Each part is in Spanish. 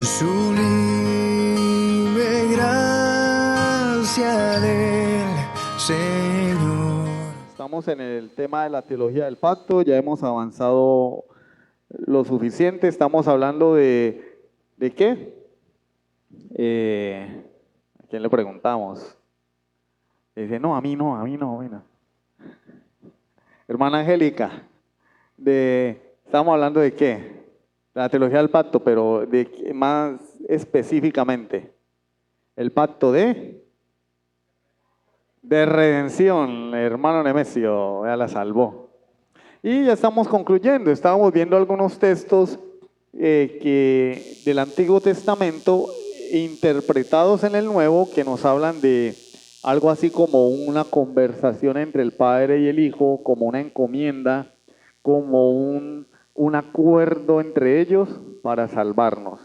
Sublime gracia del Señor. Estamos en el tema de la teología del pacto, ya hemos avanzado lo suficiente, estamos hablando ¿de qué? ¿A quién le preguntamos? Dice, no, a mí no, bueno. Hermana Angélica, estamos hablando de qué? De la teología del pacto, pero más específicamente, el pacto de redención, hermano Nemesio, ya la salvó. Y ya estamos concluyendo, estábamos viendo algunos textos del Antiguo Testamento interpretados en el Nuevo que nos hablan de algo así como una conversación entre el Padre y el Hijo, como una encomienda, como un acuerdo entre ellos para salvarnos.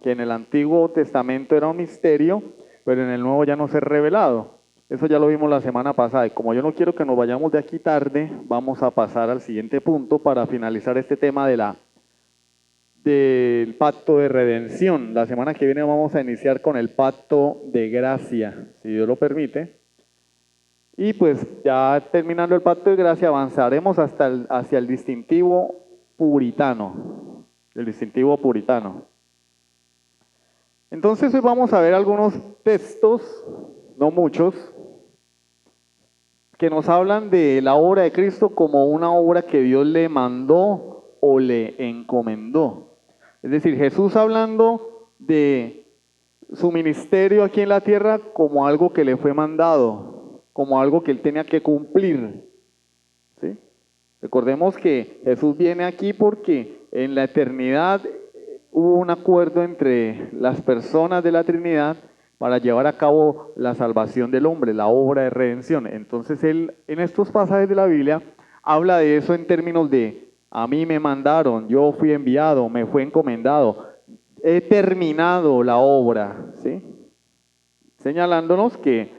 Que en el Antiguo Testamento era un misterio, pero en el Nuevo ya nos es revelado. Eso ya lo vimos la semana pasada y como yo no quiero que nos vayamos de aquí tarde, vamos a pasar al siguiente punto para finalizar este tema del pacto de redención. La semana que viene vamos a iniciar con el pacto de gracia, si Dios lo permite. Y pues ya terminando el pacto de gracia avanzaremos hacia el distintivo puritano. El distintivo puritano. Entonces hoy vamos a ver algunos textos, no muchos, que nos hablan de la obra de Cristo como una obra que Dios le mandó o le encomendó. Es decir, Jesús hablando de su ministerio aquí en la tierra como algo que le fue mandado, como algo que él tenía que cumplir. ¿Sí? Recordemos que Jesús viene aquí porque en la eternidad hubo un acuerdo entre las personas de la Trinidad para llevar a cabo la salvación del hombre, la obra de redención. Entonces él en estos pasajes de la Biblia habla de eso en términos de a mí me mandaron, yo fui enviado, me fue encomendado, he terminado la obra, ¿sí? Señalándonos que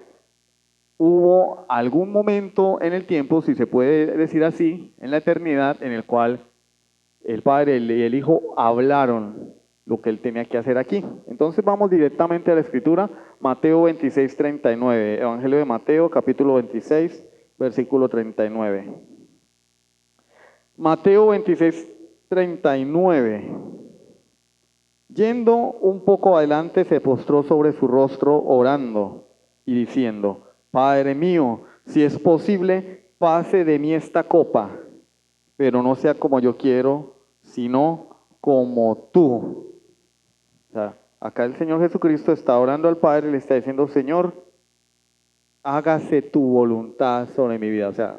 hubo algún momento en el tiempo, si se puede decir así, en la eternidad, en el cual el Padre y el Hijo hablaron lo que él tenía que hacer aquí. Entonces vamos directamente a la Escritura, Mateo 26, 39, Evangelio de Mateo, capítulo 26, versículo 39. Mateo 26, 39. Yendo un poco adelante, se postró sobre su rostro orando y diciendo, Padre mío, si es posible, pase de mí esta copa, pero no sea como yo quiero, sino como tú. O sea, acá el Señor Jesucristo está orando al Padre y le está diciendo, Señor, hágase tu voluntad sobre mi vida. O sea,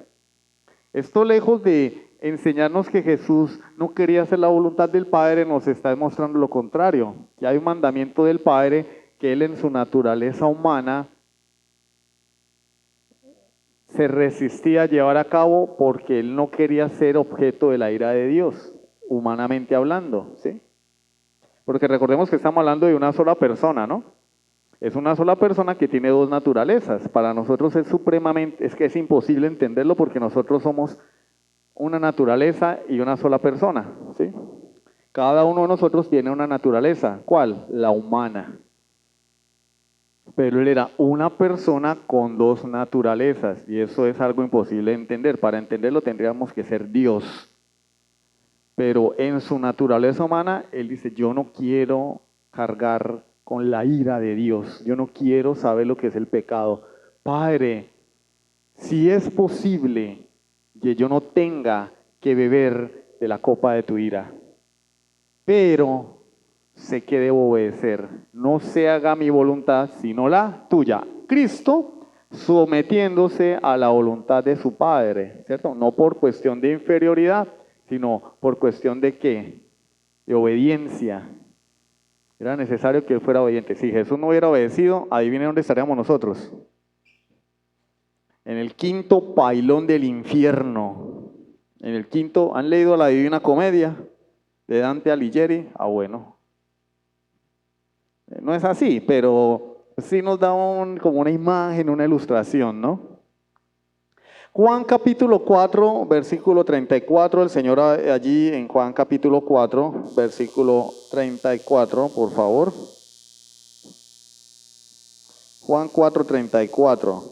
esto lejos de enseñarnos que Jesús no quería hacer la voluntad del Padre, nos está demostrando lo contrario. Que hay un mandamiento del Padre que Él en su naturaleza humana se resistía a llevar a cabo porque Él no quería ser objeto de la ira de Dios, humanamente hablando, ¿sí? Porque recordemos que estamos hablando de una sola persona, ¿no? Es una sola persona que tiene dos naturalezas. Para nosotros es es que es imposible entenderlo porque nosotros somos una naturaleza y una sola persona, ¿sí? Cada uno de nosotros tiene una naturaleza. ¿Cuál? La humana. Pero él era una persona con dos naturalezas y eso es algo imposible de entender. Para entenderlo tendríamos que ser Dios. Pero en su naturaleza humana, él dice, yo no quiero cargar con la ira de Dios. Yo no quiero saber lo que es el pecado. Padre, si es posible que yo no tenga que beber de la copa de tu ira, pero sé que debo obedecer. No se haga mi voluntad, sino la tuya. Cristo sometiéndose a la voluntad de su Padre, ¿cierto? No por cuestión de inferioridad, sino por cuestión de qué? De obediencia. Era necesario que él fuera obediente. Si Jesús no hubiera obedecido, adivinen dónde estaríamos nosotros. En el quinto pailón del infierno. En el quinto, ¿han leído la Divina Comedia de Dante Alighieri? Ah, bueno. No es así, pero sí nos da como una imagen, una ilustración, ¿no? Juan capítulo 4, versículo 34, el Señor allí en Juan capítulo 4, versículo 34, por favor. Juan 4, 34.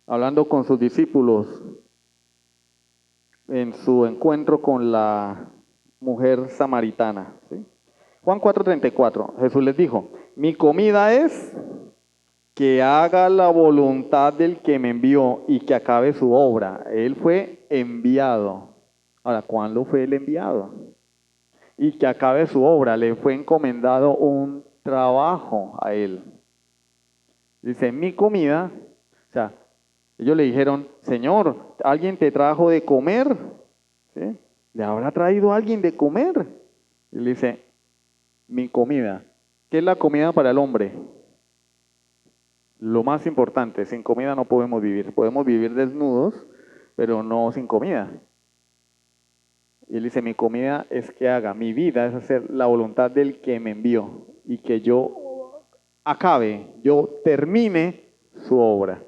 Hablando con sus discípulos en su encuentro con la mujer samaritana. ¿Sí? Juan 4, 34. Jesús les dijo, mi comida es que haga la voluntad del que me envió y que acabe su obra. Él fue enviado. Ahora, ¿cuándo fue el enviado? Y que acabe su obra. Le fue encomendado un trabajo a él. Dice, mi comida, o sea, ellos le dijeron, Señor, ¿alguien te trajo de comer? ¿Sí? ¿Le habrá traído alguien de comer? Y le dice, mi comida. ¿Qué es la comida para el hombre? Lo más importante, sin comida no podemos vivir. Podemos vivir desnudos, pero no sin comida. Y él dice, mi comida es que haga, mi vida es hacer la voluntad del que me envió y que yo acabe, yo termine su obra.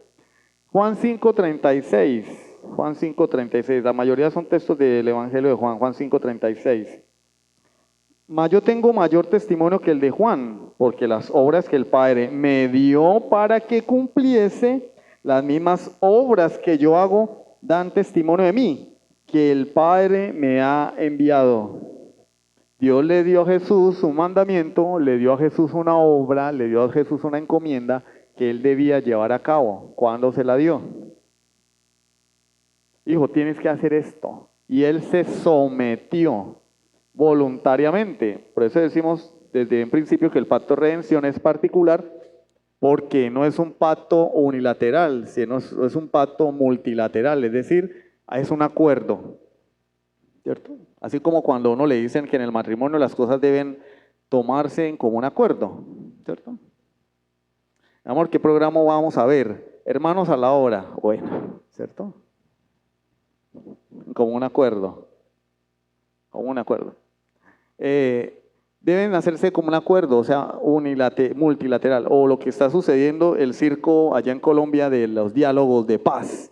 Juan 5:36, Juan 5:36, la mayoría son textos del Evangelio de Juan, Juan 5:36. Mas yo tengo mayor testimonio que el de Juan, porque las obras que el Padre me dio para que cumpliese, las mismas obras que yo hago, dan testimonio de mí, que el Padre me ha enviado. Dios le dio a Jesús un mandamiento, le dio a Jesús una obra, le dio a Jesús una encomienda que él debía llevar a cabo. ¿Cuándo se la dio? Hijo, tienes que hacer esto. Y él se sometió voluntariamente. Por eso decimos desde un principio que el pacto de redención es particular, porque no es un pacto unilateral, sino es un pacto multilateral, es decir, es un acuerdo, ¿cierto? Así como cuando uno le dicen que en el matrimonio las cosas deben tomarse en común acuerdo, ¿cierto? Amor, ¿qué programa vamos a ver? Hermanos a la hora, bueno, ¿cierto? Como un acuerdo, como un acuerdo. Deben hacerse como un acuerdo, o sea, multilateral, o lo que está sucediendo, el circo allá en Colombia de los diálogos de paz,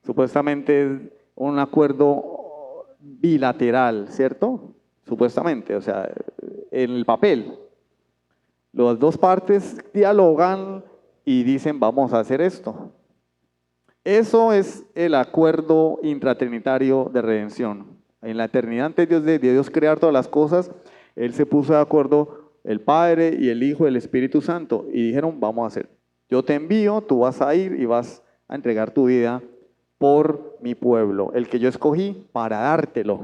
supuestamente es un acuerdo bilateral, ¿cierto? Supuestamente, o sea, en el papel. Las dos partes dialogan y dicen, vamos a hacer esto. Eso es el acuerdo intratrinitario de redención. En la eternidad, antes de Dios crear todas las cosas, Él se puso de acuerdo, el Padre y el Hijo y el Espíritu Santo, y dijeron, vamos a hacer. Yo te envío, tú vas a ir y vas a entregar tu vida por mi pueblo, el que yo escogí para dártelo.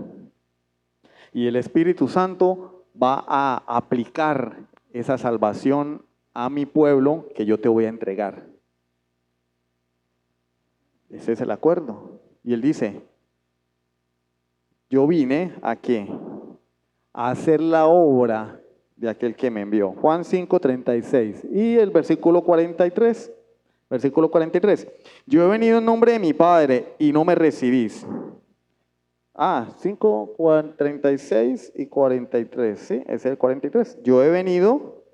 Y el Espíritu Santo va a aplicar esa salvación a mi pueblo que yo te voy a entregar. Ese es el acuerdo. Y él dice, yo vine ¿a qué? A hacer la obra de aquel que me envió. Juan 5:36 y el versículo 43. Versículo 43. Yo he venido en nombre de mi Padre y no me recibís. 36 y 43, ¿sí? Ese es el 43. Yo he venido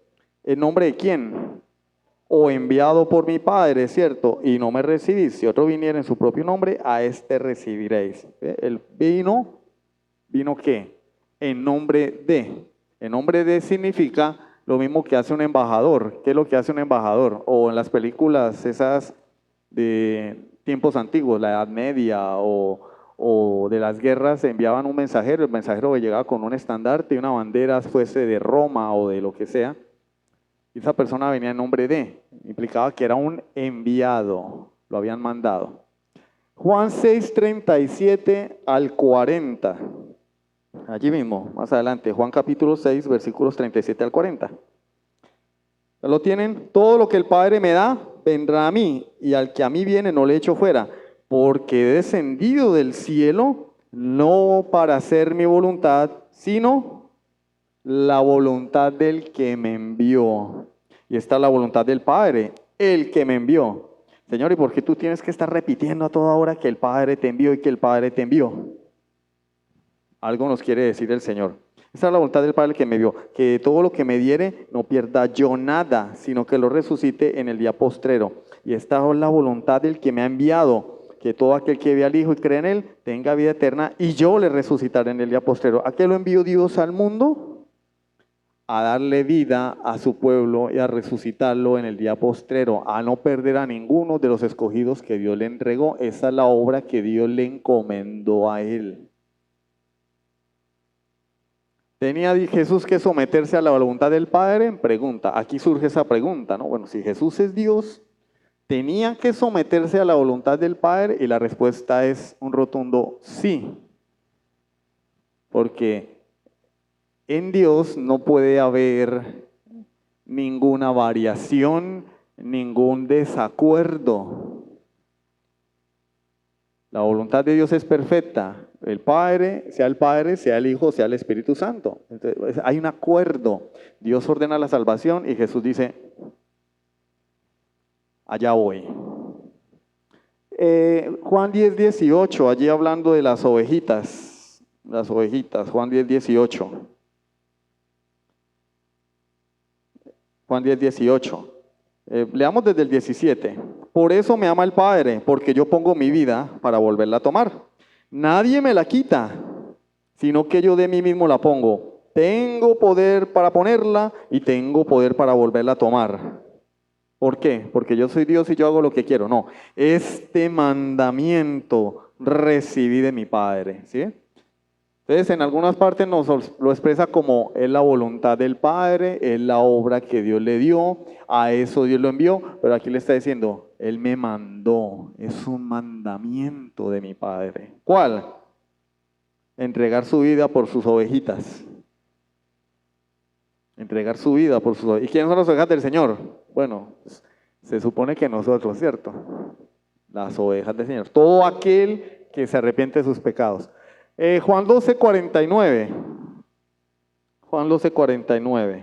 en nombre de quién? O enviado por mi Padre, ¿cierto? Y no me recibís. Si otro viniera en su propio nombre, a este recibiréis. El ¿vino qué? En nombre de. En nombre de significa lo mismo que hace un embajador. ¿Qué es lo que hace un embajador? O en las películas esas de tiempos antiguos, la Edad Media o de las guerras, enviaban un mensajero. El mensajero llegaba con un estandarte y una bandera, fuese de Roma o de lo que sea. Y esa persona venía en nombre de, implicaba que era un enviado, lo habían mandado. Juan 6:37 al 40. Allí mismo, más adelante, Juan capítulo 6, versículos 37 al 40. ¿Lo tienen? Todo lo que el Padre me da, vendrá a mí, y al que a mí viene no le echo fuera, porque he descendido del cielo, no para hacer mi voluntad, sino la voluntad del que me envió. Y esta es la voluntad del Padre, el que me envió. Señor, ¿y por qué tú tienes que estar repitiendo a toda hora que el Padre te envió y que el Padre te envió? Algo nos quiere decir el Señor. Esa es la voluntad del Padre que me vio, que todo lo que me diere no pierda yo nada, sino que lo resucite en el día postrero. Y esta es la voluntad del que me ha enviado, que todo aquel que ve al Hijo y cree en Él tenga vida eterna, y yo le resucitaré en el día postrero. ¿A qué lo envió Dios al mundo? A darle vida a su pueblo y a resucitarlo en el día postrero, a no perder a ninguno de los escogidos que Dios le entregó. Esa es la obra que Dios le encomendó a Él. ¿Tenía Jesús que someterse a la voluntad del Padre? Pregunta. Aquí surge esa pregunta, ¿no? Bueno, si Jesús es Dios, ¿tenía que someterse a la voluntad del Padre? Y la respuesta es un rotundo sí. Porque en Dios no puede haber ninguna variación, ningún desacuerdo. La voluntad de Dios es perfecta. El Padre, sea el Hijo, sea el Espíritu Santo. Entonces, hay un acuerdo. Dios ordena la salvación y Jesús dice, allá voy. Juan 10:18, allí hablando de las ovejitas, Juan 10:18. Juan 10:18. Leamos desde el 17. Por eso me ama el Padre, porque yo pongo mi vida para volverla a tomar. Nadie me la quita, sino que yo de mí mismo la pongo. Tengo poder para ponerla y tengo poder para volverla a tomar. ¿Por qué? Porque yo soy Dios y yo hago lo que quiero. No, este mandamiento recibí de mi Padre. ¿Sí? Entonces, en algunas partes nos lo expresa como es la voluntad del Padre, es la obra que Dios le dio, a eso Dios lo envió, pero aquí le está diciendo, Él me mandó, es un mandamiento de mi Padre. ¿Cuál? Entregar su vida por sus ovejitas. Entregar su vida por sus ovejitas. ¿Y quiénes son las ovejas del Señor? Bueno, se supone que nosotros, ¿cierto? Las ovejas del Señor. Todo aquel que se arrepiente de sus pecados. Juan 12:49. Juan 12:49.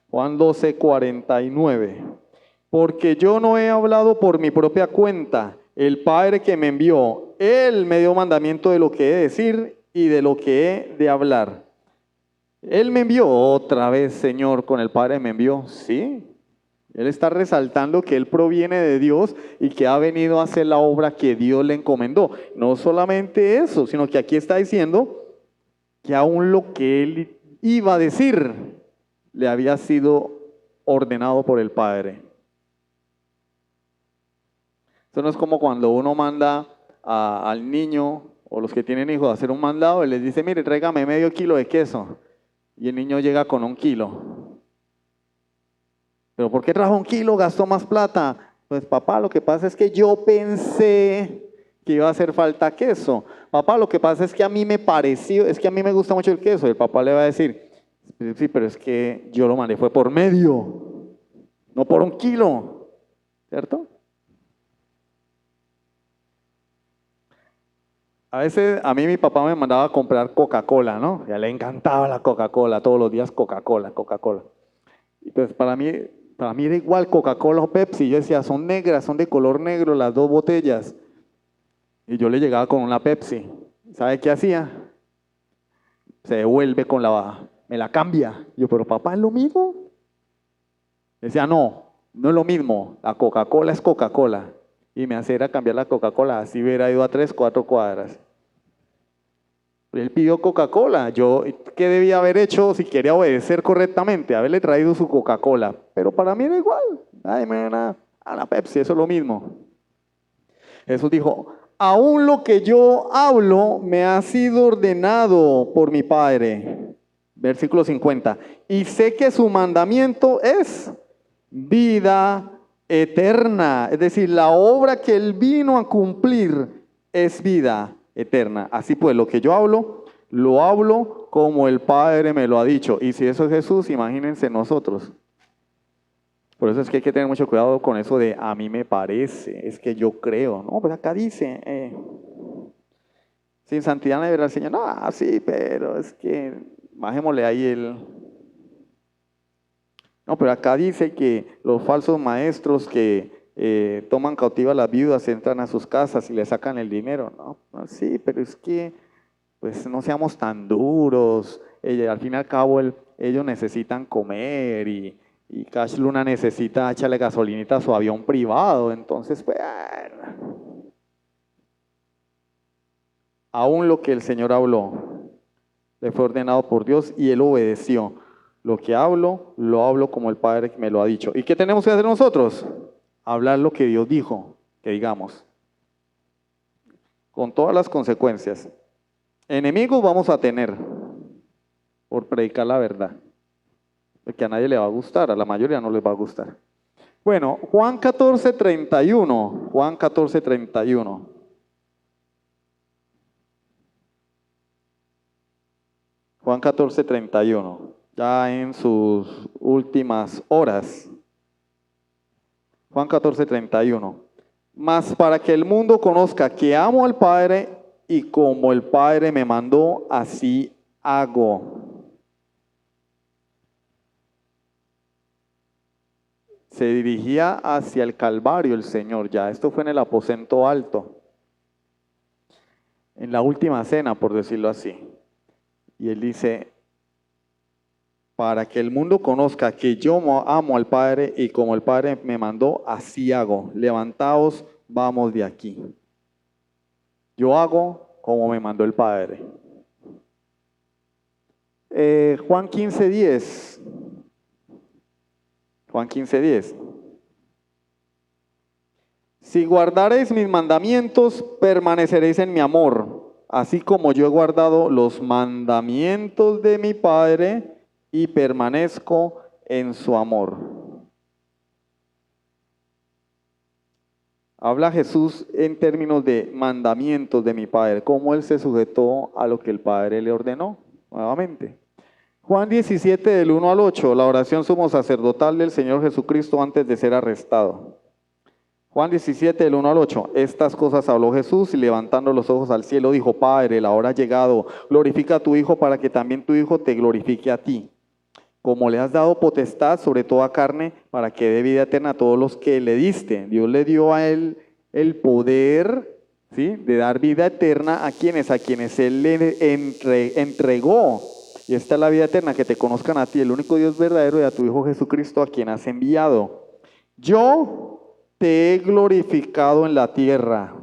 Juan 12:49. Porque yo no he hablado por mi propia cuenta. El Padre que me envió, Él me dio mandamiento de lo que he de decir y de lo que he de hablar. Él me envió otra vez, Señor, con el Padre me envió. Sí. Él está resaltando que Él proviene de Dios y que ha venido a hacer la obra que Dios le encomendó. No solamente eso, sino que aquí está diciendo que aún lo que Él iba a decir le había sido ordenado por el Padre. Eso no es como cuando uno manda al niño o los que tienen hijos a hacer un mandado y les dice, mire, tráigame medio kilo de queso. Y el niño llega con 1 kilo. ¿Pero por qué trajo 1 kilo? ¿Gastó más plata? Pues papá, lo que pasa es que yo pensé que iba a hacer falta queso. Papá, lo que pasa es que a mí me pareció, es que a mí me gusta mucho el queso. Y el papá le va a decir, sí, pero es que yo lo mandé, fue por medio, no por 1 kilo, ¿cierto? A veces a mí mi papá me mandaba a comprar Coca-Cola, ¿no? Ya le encantaba la Coca-Cola, todos los días Coca-Cola. Y pues para mí era igual Coca-Cola o Pepsi. Yo decía, son negras, son de color negro las 2 botellas. Y yo le llegaba con una Pepsi. ¿Sabe qué hacía? Se devuelve con me la cambia. Yo, pero papá, ¿es lo mismo? Decía, no es lo mismo. La Coca-Cola es Coca-Cola. Y me hacía cambiar la Coca-Cola. Así hubiera ido a 3, 4 cuadras. Él pidió Coca-Cola. Yo, ¿qué debía haber hecho si quería obedecer correctamente? Haberle traído su Coca-Cola. Pero para mí era igual. Ay, a la Pepsi, eso es lo mismo. Jesús dijo, aún lo que yo hablo me ha sido ordenado por mi Padre. Versículo 50. Y sé que su mandamiento es vida eterna. Es decir, la obra que Él vino a cumplir es vida eterna. Así pues, lo que yo hablo, lo hablo como el Padre me lo ha dicho. Y si eso es Jesús, imagínense nosotros. Por eso es que hay que tener mucho cuidado con eso de a mí me parece, es que yo creo. No, pues acá dice, sin santidad no verá al Señor. No, sí, pero es que bajémosle ahí el... No, pero acá dice que los falsos maestros que toman cautiva a las viudas, entran a sus casas y le sacan el dinero. No, sí, pero es que pues no seamos tan duros. Al fin y al cabo ellos necesitan comer y Cash Luna necesita echarle gasolinita a su avión privado. Entonces, pues, aún lo que el Señor habló le fue ordenado por Dios y él obedeció. Lo que hablo, lo hablo como el Padre me lo ha dicho. ¿Y qué tenemos que hacer nosotros? Hablar lo que Dios dijo, que digamos, con todas las consecuencias. Enemigos vamos a tener por predicar la verdad, porque a nadie le va a gustar, a la mayoría no les va a gustar. Bueno, Juan 14:31, Juan 14:31. Juan 14:31, ya en sus últimas horas. Juan 14:31. Mas para que el mundo conozca que amo al Padre y como el Padre me mandó, así hago. Se dirigía hacia el Calvario el Señor ya. Esto fue en el aposento alto, en la última cena, por decirlo así. Y él dice, para que el mundo conozca que yo amo al Padre y como el Padre me mandó, así hago. Levantaos, vamos de aquí. Yo hago como me mandó el Padre. Juan 15:10. Juan 15:10. Si guardareis mis mandamientos, permaneceréis en mi amor, así como yo he guardado los mandamientos de mi Padre y permanezco en su amor. Habla Jesús en términos de mandamientos de mi Padre, cómo él se sujetó a lo que el Padre le ordenó. Nuevamente. Juan 17, del 1 al 8, la oración sumo sacerdotal del Señor Jesucristo antes de ser arrestado. Juan 17, del 1 al 8, estas cosas habló Jesús y levantando los ojos al cielo dijo, Padre, la hora ha llegado, glorifica a tu Hijo para que también tu Hijo te glorifique a ti. Como le has dado potestad sobre toda carne para que dé vida eterna a todos los que le diste. Dios le dio a él el poder, ¿sí?, de dar vida eterna a quienes él le entregó. Y esta es la vida eterna, que te conozcan a ti, el único Dios verdadero, y a tu Hijo Jesucristo, a quien has enviado. Yo te he glorificado en la tierra.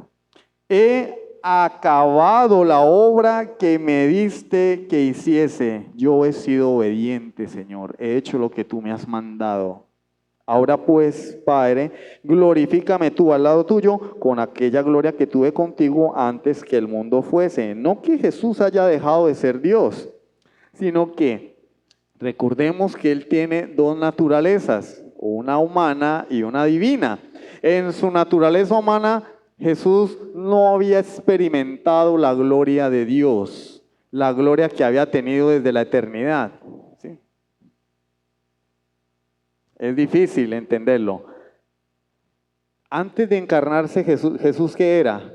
He acabado la obra que me diste que hiciese. Yo he sido obediente, Señor. He hecho lo que tú me has mandado. Ahora pues, Padre, glorifícame tú al lado tuyo con aquella gloria que tuve contigo antes que el mundo fuese. No que Jesús haya dejado de ser Dios, sino que recordemos que Él tiene dos naturalezas, una humana y una divina. En su naturaleza humana, Jesús no había experimentado la gloria de Dios, la gloria que había tenido desde la eternidad. ¿Sí? Es difícil entenderlo. Antes de encarnarse Jesús ¿qué era?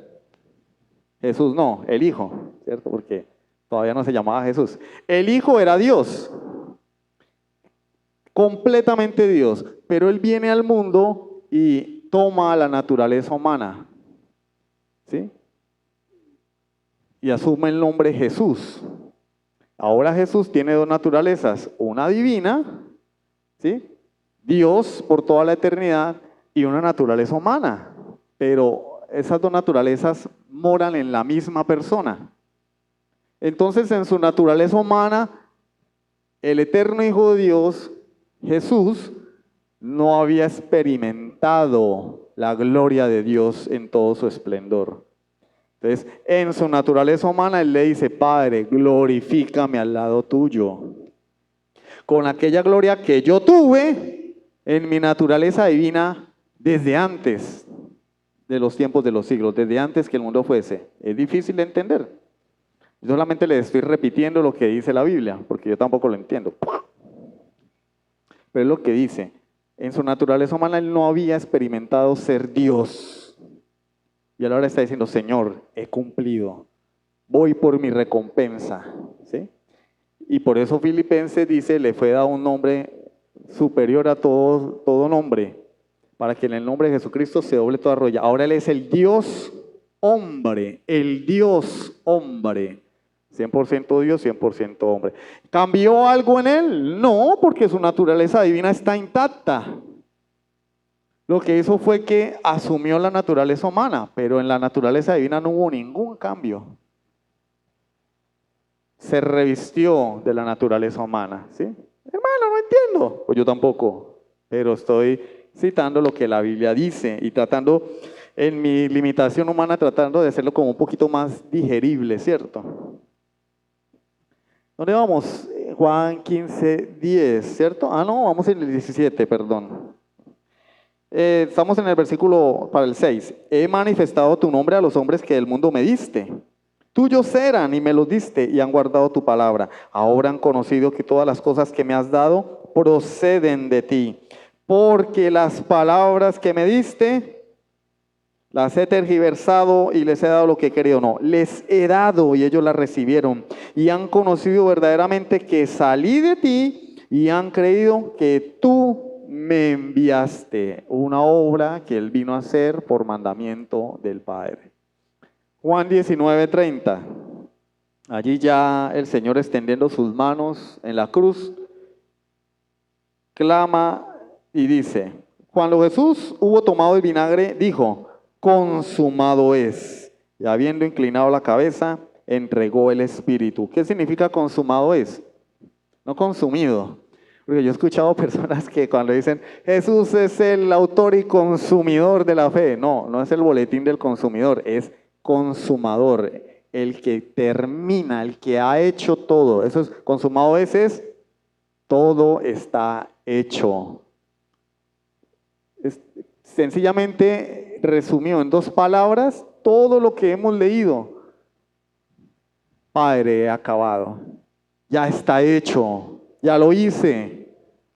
Jesús no, el Hijo, ¿cierto? Porque todavía no se llamaba Jesús. El Hijo era Dios, completamente Dios, pero Él viene al mundo y toma la naturaleza humana, ¿sí? Y asume el nombre Jesús. Ahora Jesús tiene dos naturalezas, una divina, ¿sí?, Dios por toda la eternidad, y una naturaleza humana, pero esas dos naturalezas moran en la misma persona. Entonces, en su naturaleza humana, el eterno Hijo de Dios, Jesús, no había experimentado la gloria de Dios en todo su esplendor. Entonces, en su naturaleza humana, Él le dice, Padre, glorifícame al lado tuyo, con aquella gloria que yo tuve en mi naturaleza divina desde antes de los tiempos de los siglos, desde antes que el mundo fuese. Es difícil de entender. Yo solamente le estoy repitiendo lo que dice la Biblia, porque yo tampoco lo entiendo. Pero es lo que dice. En su naturaleza humana Él no había experimentado ser Dios. Y ahora está diciendo, Señor, he cumplido. Voy por mi recompensa. ¿Sí? Y por eso Filipenses dice, le fue dado un nombre superior a todo nombre, para que en el nombre de Jesucristo se doble toda rodilla. Ahora Él es el Dios hombre, el Dios hombre. 100% Dios, 100% hombre. ¿Cambió algo en él? No, porque su naturaleza divina está intacta. Lo que hizo fue que asumió la naturaleza humana, pero en la naturaleza divina no hubo ningún cambio. Se revistió de la naturaleza humana, ¿sí? Hermano, no entiendo. Pues yo tampoco, pero estoy citando lo que la Biblia dice y tratando, en mi limitación humana, tratando de hacerlo como un poquito más digerible, ¿cierto? ¿Dónde vamos? Juan 15, 10, ¿cierto? Ah, no, vamos en el 17, perdón. Estamos en el versículo para el 6. He manifestado tu nombre a los hombres que del mundo me diste. Tuyos eran y me los diste y han guardado tu palabra. Ahora han conocido que todas las cosas que me has dado proceden de ti. Porque las palabras que me diste, las he tergiversado y les he dado lo que he querido. No, les he dado y ellos las recibieron. Y han conocido verdaderamente que salí de ti y han creído que tú me enviaste. Una obra que él vino a hacer por mandamiento del Padre. Juan 19:30. Allí ya el Señor extendiendo sus manos en la cruz, clama y dice, cuando Jesús hubo tomado el vinagre, dijo, consumado es. Y habiendo inclinado la cabeza, entregó el Espíritu. ¿Qué significa consumado es? No consumido. Porque yo he escuchado personas que cuando dicen, Jesús es el autor y consumidor de la fe. No, no es el boletín del consumidor, es consumador, el que termina, el que ha hecho todo. Eso es, consumado es todo está hecho. Sencillamente resumió en 2 palabras todo lo que hemos leído. Padre, he acabado. Ya está hecho. Ya lo hice.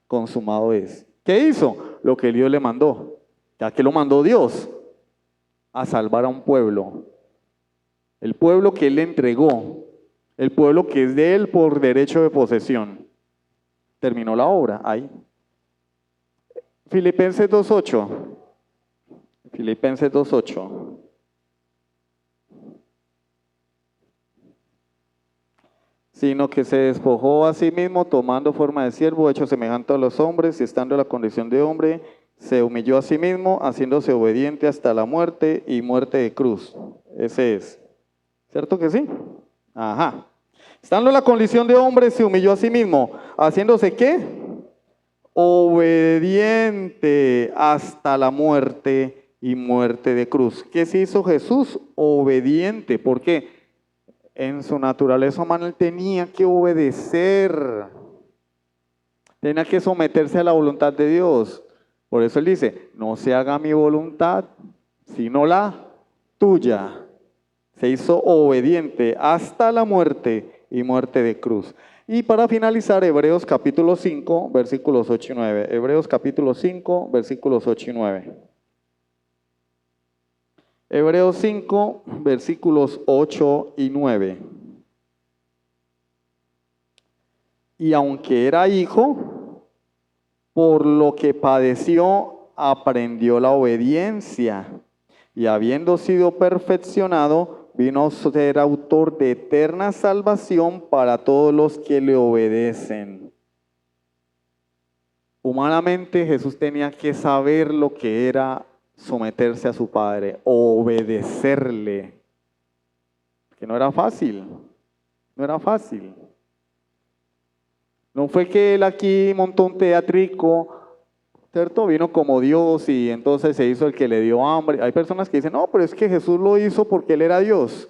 Consumado es. ¿Qué hizo? Lo que Dios le mandó. Ya que lo mandó Dios a salvar a un pueblo. El pueblo que Él le entregó. El pueblo que es de Él por derecho de posesión. Terminó la obra ahí. Filipenses 2:8. Filipenses 2:8. Sino que se despojó a sí mismo, tomando forma de siervo, hecho semejante a los hombres, y estando en la condición de hombre, se humilló a sí mismo, haciéndose obediente hasta la muerte y muerte de cruz. Ese es. ¿Cierto que sí? Ajá. Estando en la condición de hombre, se humilló a sí mismo, haciéndose ¿qué? Obediente hasta la muerte y muerte de cruz. ¿Qué se hizo Jesús? Obediente. ¿Por qué? En su naturaleza humana él tenía que obedecer. Tenía que someterse a la voluntad de Dios. Por eso él dice, no se haga mi voluntad, sino la tuya. Se hizo obediente hasta la muerte y muerte de cruz. Y para finalizar, Hebreos capítulo 5, versículos 8 y 9. Hebreos capítulo 5, versículos 8 y 9. Hebreos 5, versículos 8 y 9. Y aunque era hijo, por lo que padeció, aprendió la obediencia. Y habiendo sido perfeccionado, vino a ser autor de eterna salvación para todos los que le obedecen. Humanamente Jesús tenía que saber lo que era someterse a su Padre, obedecerle. Que no era fácil, no era fácil. No fue que él aquí montó un teatrico, ¿cierto? Vino como Dios y entonces se hizo el que le dio hambre. Hay personas que dicen, no, pero es que Jesús lo hizo porque él era Dios.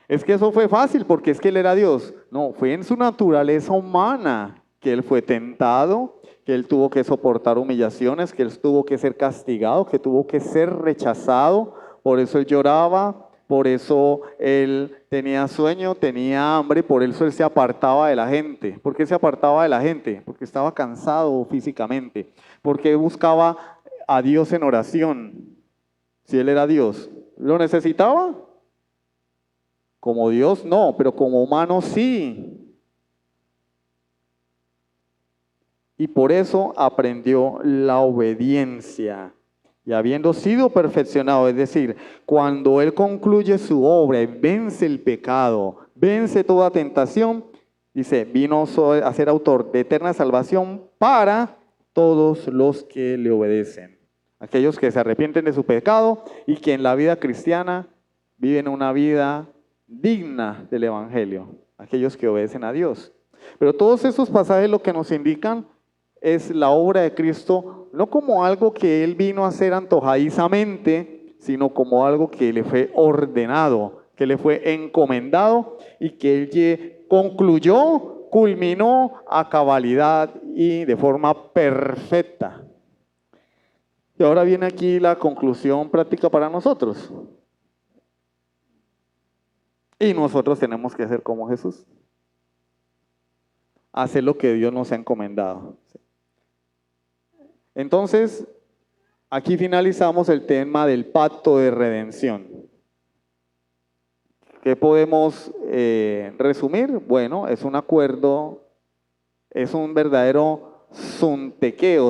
Es que eso fue fácil porque es que él era Dios. No, fue en su naturaleza humana que él fue tentado, que él tuvo que soportar humillaciones, que él tuvo que ser castigado, que tuvo que ser rechazado. Por eso él lloraba, por eso él tenía sueño, tenía hambre, por eso él se apartaba de la gente. ¿Por qué se apartaba de la gente? Porque estaba cansado físicamente. Porque buscaba a Dios en oración. Si él era Dios, ¿lo necesitaba? Como Dios no, pero como humano sí. Y por eso aprendió la obediencia. Y habiendo sido perfeccionado, es decir, cuando él concluye su obra y vence el pecado, vence toda tentación. Dice, vino a ser autor de eterna salvación para todos los que le obedecen. Aquellos que se arrepienten de su pecado y que en la vida cristiana viven una vida digna del Evangelio. Aquellos que obedecen a Dios. Pero todos esos pasajes lo que nos indican es la obra de Cristo, no como algo que Él vino a hacer antojadizamente, sino como algo que le fue ordenado, que le fue encomendado y que Él concluyó, culminó a cabalidad y de forma perfecta. Y ahora viene aquí la conclusión práctica para nosotros. Y nosotros tenemos que hacer como Jesús. Hacer lo que Dios nos ha encomendado. Entonces, aquí finalizamos el tema del pacto de redención. ¿Qué podemos resumir? Bueno, es un acuerdo, es un verdadero sunteque,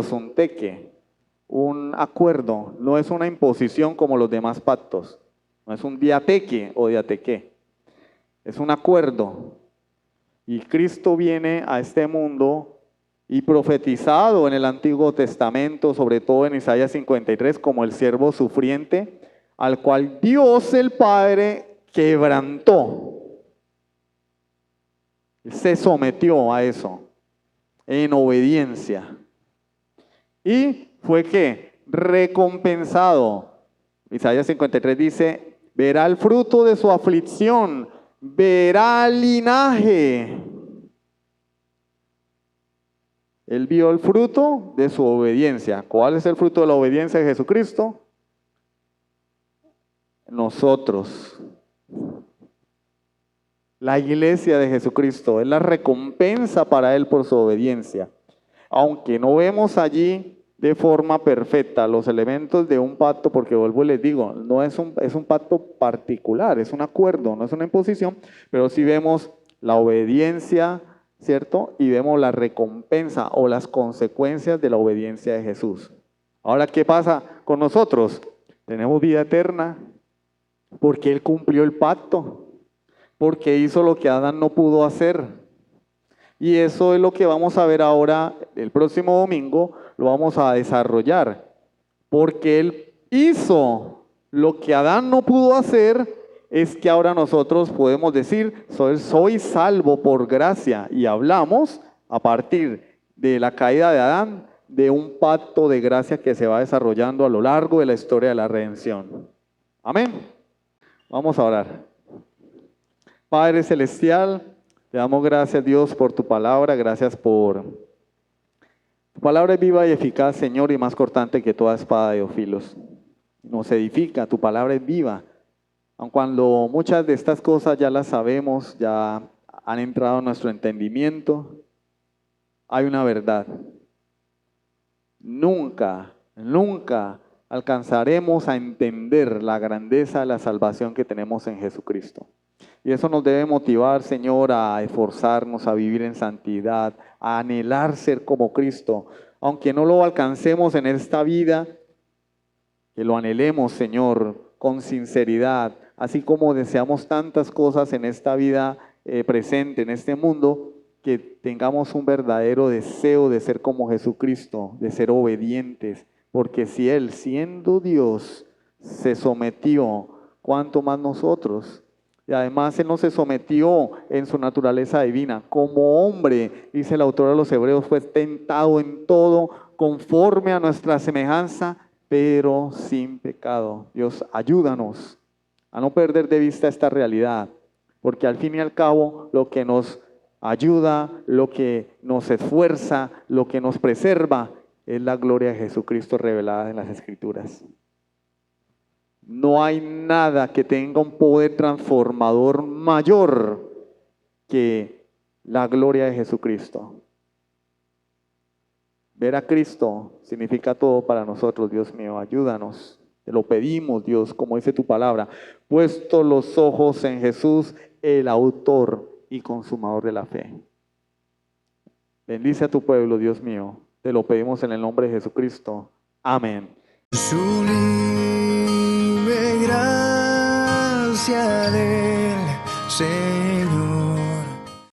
un acuerdo, no es una imposición como los demás pactos, no es un diateque o diateque, es un acuerdo. Y Cristo viene a este mundo y profetizado en el Antiguo Testamento, sobre todo en Isaías 53, como el siervo sufriente, al cual Dios el Padre quebrantó. Se sometió a eso en obediencia. Y fue que recompensado. Isaías 53 dice, verá el fruto de su aflicción, verá el linaje. Él vio el fruto de su obediencia. ¿Cuál es el fruto de la obediencia de Jesucristo? Nosotros. La iglesia de Jesucristo es la recompensa para Él por su obediencia. Aunque no vemos allí de forma perfecta los elementos de un pacto, porque vuelvo y les digo, no es un pacto particular, es un acuerdo, no es una imposición, pero sí vemos la obediencia, ¿cierto? Y vemos la recompensa o las consecuencias de la obediencia de Jesús. Ahora, ¿qué pasa con nosotros? Tenemos vida eterna porque Él cumplió el pacto, porque hizo lo que Adán no pudo hacer. Y eso es lo que vamos a ver ahora, el próximo domingo, lo vamos a desarrollar. Porque Él hizo lo que Adán no pudo hacer, es que ahora nosotros podemos decir, soy salvo por gracia. Y hablamos, a partir de la caída de Adán, de un pacto de gracia que se va desarrollando a lo largo de la historia de la redención. Amén. Vamos a orar. Padre Celestial, te damos gracias, Dios, por tu palabra. Gracias por tu palabra es viva y eficaz, Señor, y más cortante que toda espada de 2 filos. Nos edifica, tu palabra es viva. Aun cuando muchas de estas cosas ya las sabemos, ya han entrado en nuestro entendimiento, hay una verdad. Nunca alcanzaremos a entender la grandeza de la salvación que tenemos en Jesucristo. Y eso nos debe motivar, Señor, a esforzarnos, a vivir en santidad, a anhelar ser como Cristo. Aunque no lo alcancemos en esta vida, que lo anhelemos, Señor, con sinceridad, así como deseamos tantas cosas en esta vida presente, en este mundo, que tengamos un verdadero deseo de ser como Jesucristo, de ser obedientes, porque si Él, siendo Dios, se sometió, ¿cuánto más nosotros? Y además Él no se sometió en su naturaleza divina. Como hombre, dice el autor de los Hebreos, fue tentado en todo, conforme a nuestra semejanza, pero sin pecado. Dios, ayúdanos a no perder de vista esta realidad, porque al fin y al cabo lo que nos ayuda, lo que nos esfuerza, lo que nos preserva, es la gloria de Jesucristo revelada en las Escrituras. No hay nada que tenga un poder transformador mayor que la gloria de Jesucristo. Ver a Cristo significa todo para nosotros, Dios mío, ayúdanos. Te lo pedimos, Dios, como dice tu palabra. Puesto los ojos en Jesús, el autor y consumador de la fe. Bendice a tu pueblo, Dios mío. Te lo pedimos en el nombre de Jesucristo. Amén. Sublime gracia del Señor.